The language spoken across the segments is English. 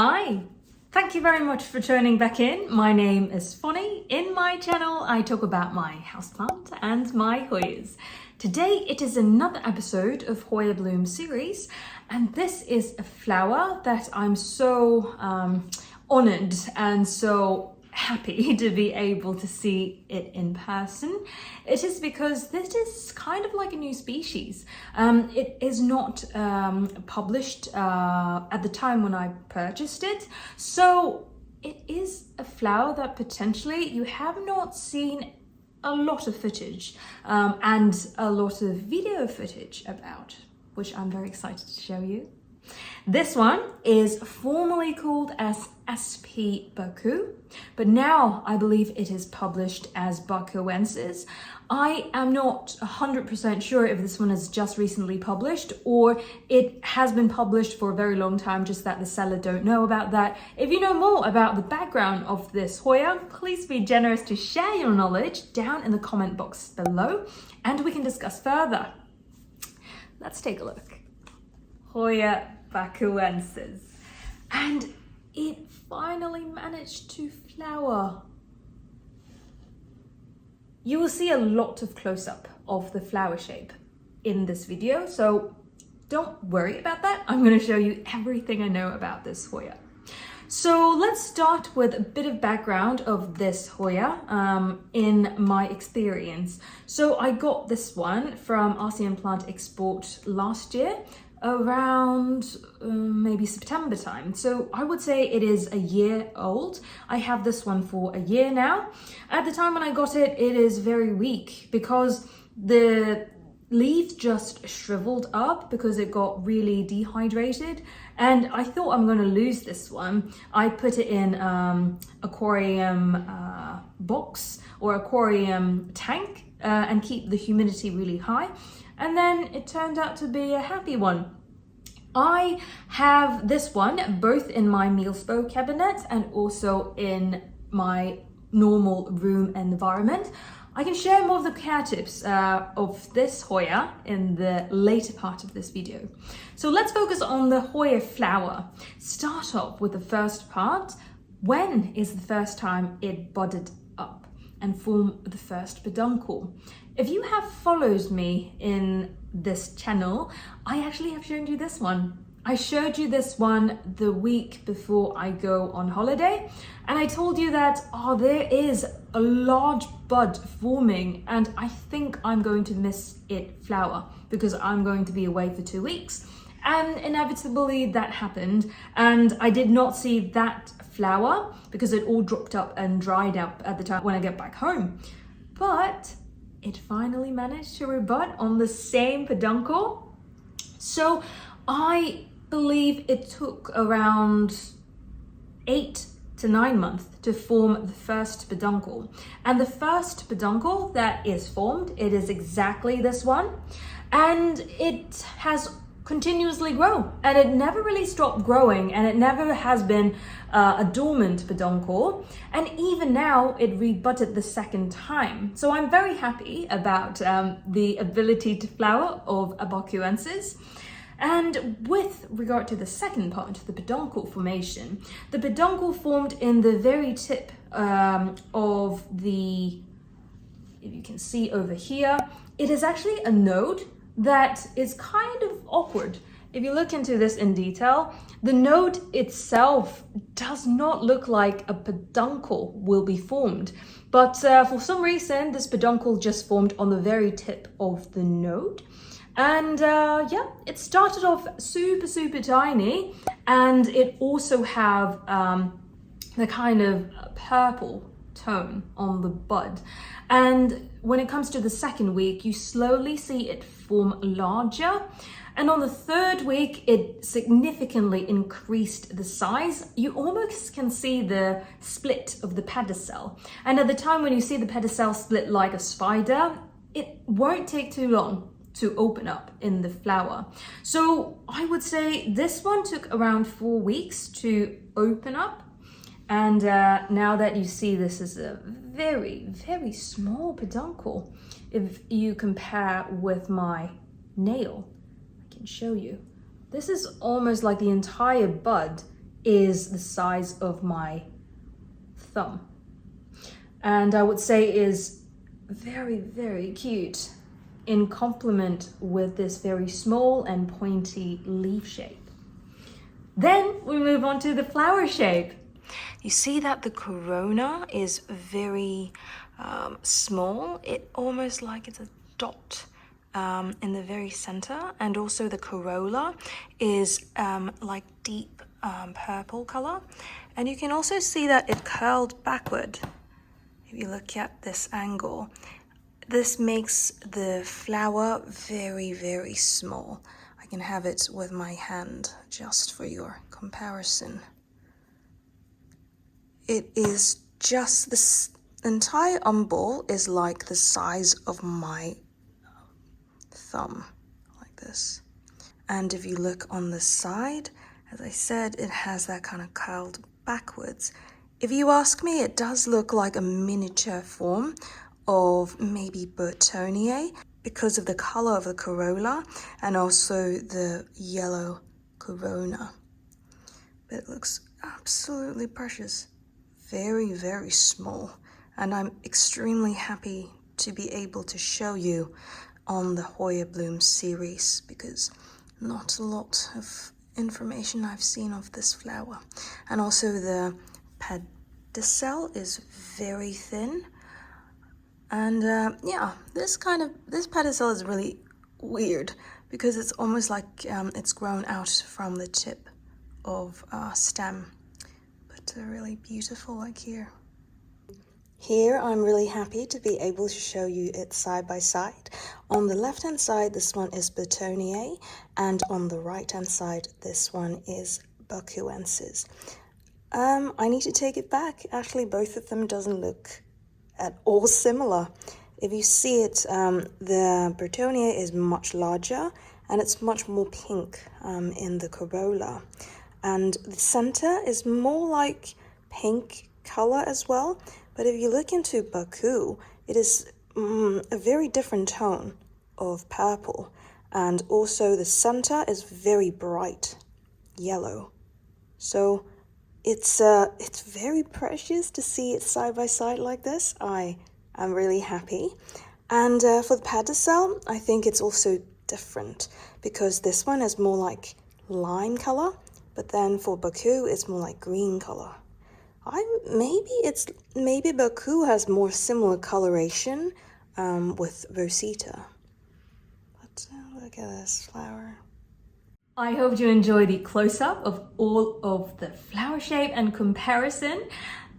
Hi! Thank you very much for tuning back in. My name is Fonny. In my channel, I talk about my houseplant and my Hoyas. Today, it is another episode of Hoya Bloom series, and this is a flower that I'm so honored and so happy to be able to see it in person. It is because this is kind of like a new species. It is not published at the time when I purchased it, so it is a flower that potentially you have not seen a lot of footage and a lot of video footage about, which I'm very excited to show you. This one is formerly called as SP Baku, but now I believe it is published as Bakoensis. I am not 100% sure if this one is just recently published or it has been published for a very long time, just that the seller don't know about that. If you know more about the background of this Hoya, please be generous to share your knowledge down in the comment box below and we can discuss further. Let's take a look. Hoya Bakoensis, and it finally managed to flower. You will see a lot of close-up of the flower shape in this video, so don't worry about that. I'm going to show you everything I know about this Hoya. So let's start with a bit of background of this Hoya in my experience. So I got this one from ASEAN Plant Export last year, around maybe September time. So I would say it is a year old. I have this one for a year now. At the time when I got it, it is very weak because the leaf just shriveled up because it got really dehydrated, and I thought I'm going to lose this one. I put it in aquarium box or aquarium tank and keep the humidity really high, and then it turned out to be a happy one. I have this one both in my Mealspo cabinet and also in my normal room environment. I can share more of the care tips of this Hoya in the later part of this video. So let's focus on the Hoya flower. Start off with the first part. When is the first time it budded up and formed the first peduncle? If you have followed me in this channel, I actually have shown you this one. I showed you this one the week before I go on holiday, and I told you that there is a large bud forming and I think I'm going to miss it flower because I'm going to be away for 2 weeks. And inevitably that happened, and I did not see that flower because it all dropped up and dried up at the time when I get back home. But it finally managed to rebud on the same peduncle. So I believe it took around 8 to 9 months to form the first peduncle. And the first peduncle that is formed, it is exactly this one. And it has continuously grown, and it never really stopped growing, and it never has been a dormant peduncle, and even now it rebudded the second time. So I'm very happy about the ability to flower of a Bakoensis. And with regard to the second part, the peduncle formation, the peduncle formed in the very tip of the, if you can see over here, it is actually a node that is kind of awkward. If you look into this in detail, the node itself does not look like a peduncle will be formed. But for some reason, this peduncle just formed on the very tip of the node. And yeah, it started off super tiny, and it also have the kind of purple tone on the bud. And when it comes to the second week, you slowly see it form larger, and on the third week it significantly increased the size. You almost can see the split of the pedicel, and at the time when you see the pedicel split like a spider, it won't take too long to open up in the flower. So I would say this one took around 4 weeks to open up. And now that you see, this is a very small peduncle. If you compare with my nail, I can show you. This is almost like the entire bud is the size of my thumb. And I would say is very, very cute in complement with this very small and pointy leaf shape. Then we move on to the flower shape. You see that the corona is very small. It almost like it's a dot in the very center, and also the corolla is like deep purple color, and you can also see that it curled backward. If you look at this angle, this makes the flower very, very small. I can have it with my hand just for your comparison. It is just this entire umbel is like the size of my thumb, like this. And if you look on the side, as I said, it has that kind of curled backwards. If you ask me, it does look like a miniature form of maybe Burtoniae because of the color of the corolla and also the yellow corona. But it looks absolutely precious. Very, very small. And I'm extremely happy to be able to show you on the Hoya Bloom series because not a lot of information I've seen of this flower. And also the pedicel is very thin. And yeah, this pedicel is really weird because it's almost like it's grown out from the tip of stem. But really beautiful like here. Here I'm really happy to be able to show you it side by side. On the left hand side this one is Burtoniae, and on the right hand side this one is Bakoensis. I need to take it back. Actually both of them doesn't look at all similar. If you see it, the Burtoniae is much larger and it's much more pink in the corolla. And the center is more like pink color as well. But if you look into Baku, it is a very different tone of purple. And also the center is very bright yellow. So it's very precious to see it side by side like this. I am really happy. And for the pedicel, I think it's also different because this one is more like lime color, but then for Baku, it's more like green color. Maybe Baku has more similar coloration with Rosita. But look at this flower. I hope you enjoy the close-up of all of the flower shape and comparison.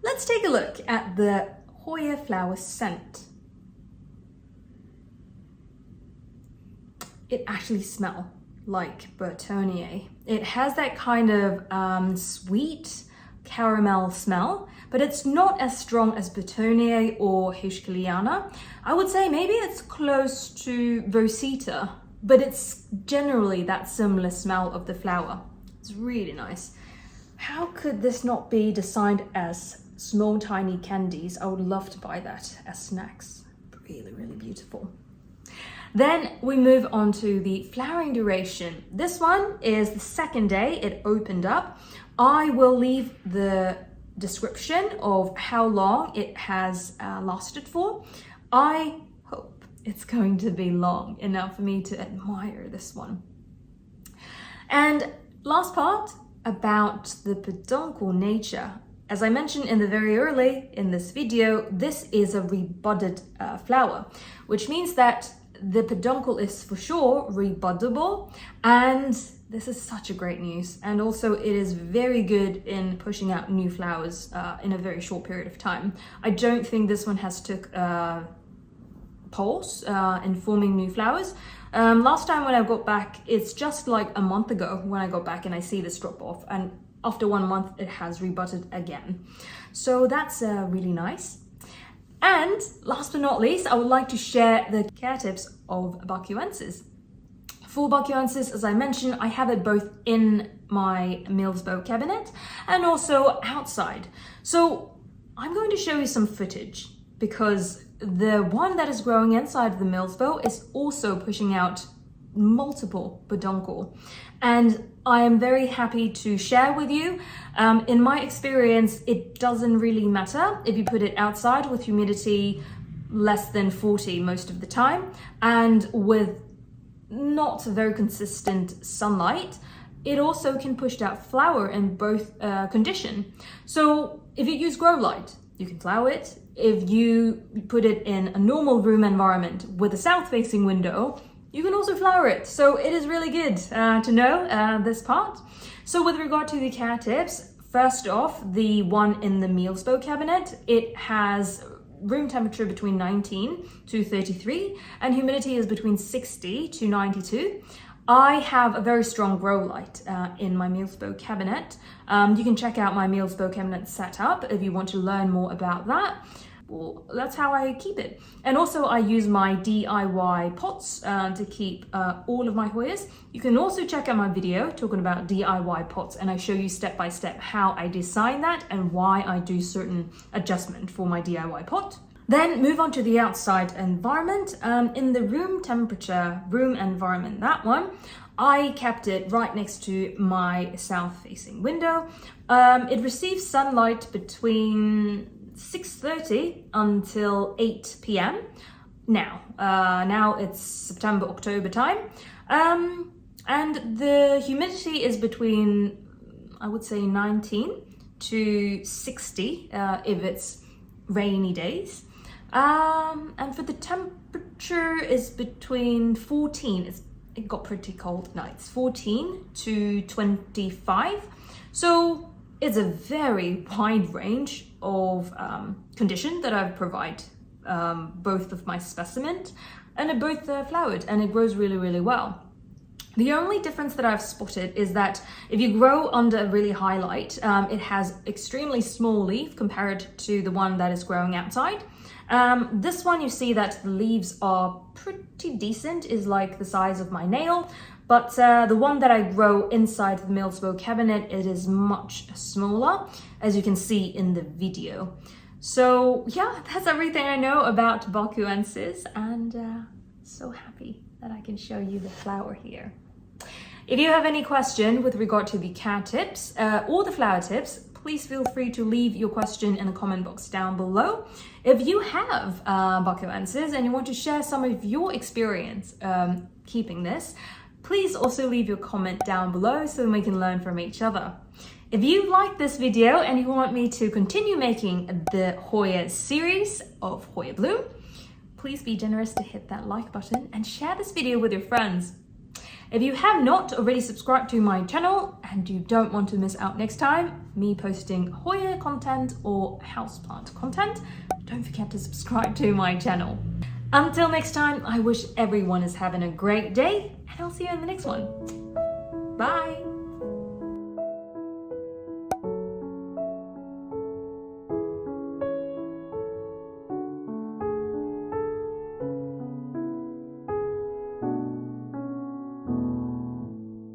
Let's take a look at the Hoya Flower Scent. It actually smells like Burtoniae. It has that kind of sweet caramel smell, but it's not as strong as Burtoniae or Hirschkeliana. I would say maybe it's close to Rosita, but it's generally that similar smell of the flower. It's really nice. How could this not be designed as small tiny candies? I would love to buy that as snacks. Really, really beautiful. Then we move on to the flowering duration. This one is the second day it opened up. I will leave the description of how long it has lasted for. I hope it's going to be long enough for me to admire this one. And last part about the Peduncle Nature. As I mentioned in the very early in this video, this is a rebudded flower, which means that the peduncle is for sure rebuddable, and this is such a great news. And also it is very good in pushing out new flowers in a very short period of time. I don't think this one has took pause in forming new flowers. Last time when I got back, it's just like a month ago when I got back and I see this drop off, and after 1 month it has rebudded again. So that's really nice. And last but not least, I would like to share the care tips of Bakoensis. For Bakoensis, as I mentioned, I have it both in my Millsbow cabinet and also outside. So I'm going to show you some footage because the one that is growing inside of the Millsbow is also pushing out multiple peduncle, and I am very happy to share with you. In my experience, it doesn't really matter if you put it outside with humidity less than 40 most of the time, and with not very consistent sunlight, it also can push out flower in both condition. So if you use grow light, you can flower it. If you put it in a normal room environment with a south-facing window, you can also flower it. So it is really good to know this part. So with regard to the care tips, first off, the one in the meals bow cabinet, it has room temperature between 19 to 33 and humidity is between 60 to 92. I have a very strong grow light in my meals bow cabinet. You can check out my meals bow cabinet setup if you want to learn more about that. Well, that's how I keep it. And also I use my DIY pots to keep all of my Hoyas. You can also check out my video talking about DIY pots, and I show you step by step how I design that and why I do certain adjustment for my DIY pot. Then move on to the outside environment. In the room temperature, room environment, that one, I kept it right next to my south-facing window. It receives sunlight between 6:30 until 8 p.m. Now it's September, October time. And the humidity is between, I would say, 19 to 60 if it's rainy days. And for the temperature is between 14, it got pretty cold nights, 14 to 25. So it's a very wide range of condition that I've provided both of my specimen, and it both flowered, and it grows really, really well. The only difference that I've spotted is that if you grow under really high light, it has extremely small leaf compared to the one that is growing outside. This one, you see that the leaves are pretty decent, is like the size of my nail, but the one that I grow inside the meals bow cabinet, it is much smaller, as you can see in the video. So yeah, that's everything I know about Bakoensis, and so happy that I can show you the flower here. If you have any question with regard to the care tips or the flower tips, please feel free to leave your question in the comment box down below. If you have Bakoensis and you want to share some of your experience keeping this, please also leave your comment down below so we can learn from each other. If you like this video and you want me to continue making the Hoya series of Hoya Bloom, please be generous to hit that like button and share this video with your friends. If you have not already subscribed to my channel and you don't want to miss out next time me posting Hoya content or houseplant content, don't forget to subscribe to my channel. Until next time, I wish everyone is having a great day, and I'll see you in the next one. Bye!